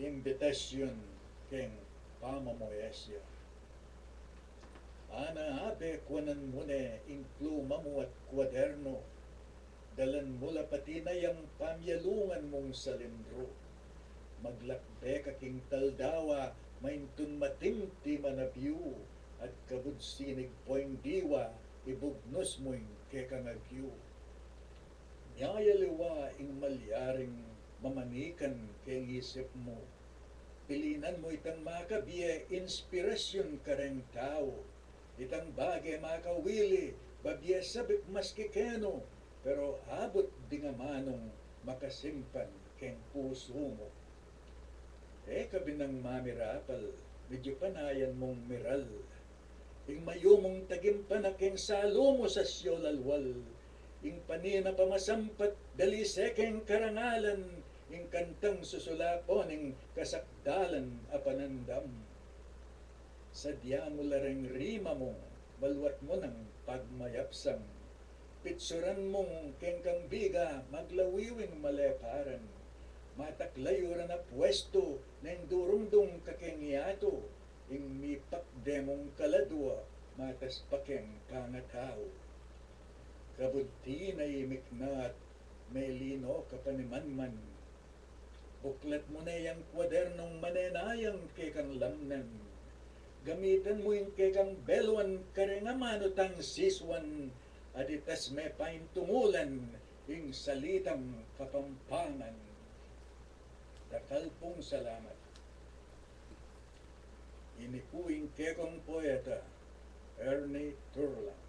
imbitasyon keng pamamoyesya. Ana abe kuanan mune inkluma mo at kwaderno, dalan mula pati na yang pamyalungan mong salindro. Maglakbe kaking taldawa, maintun matimti manabiyo, at kabudsinig poing diwa, ibugnos mo'y kekangagyo. Nyayaliwa ing malyaring mamanikan keng isip mo, pilinan mo itang makabiye, inspirasyon kareng tao, itang bagay makawili, babiya sabik maski keno, pero abot di nga manong makasimpan keng puso mo. Kabinang mamirapal, medyo panayan mong miral, ing mayo mong tagimpan keng salo mo sa syolalwal, ing panina pamasampat dali sekeng karangalan, ing kantang susulapon ing kasakdalan a panandam. Sadya mo lareng rima mo, balwat mo ng pagmayapsang, pitsuran mong keng kang biga maglawiwing maleparan, mataklayo na pwesto ng durumdong kakengyato, ing mipakdemong kaladwa matas pakeng kangatao. Kabunti na imik na at may lino kapanimanman, buklat mo na yung kwadernong manenayang kekang lamnan, gamitan mo yung kekang belwan karengaman utang siswan, aditas may paintungulan ing salitang kapampangan. Dakalpong salamat. Ini po ing kekong poeta, Ernie Turlan.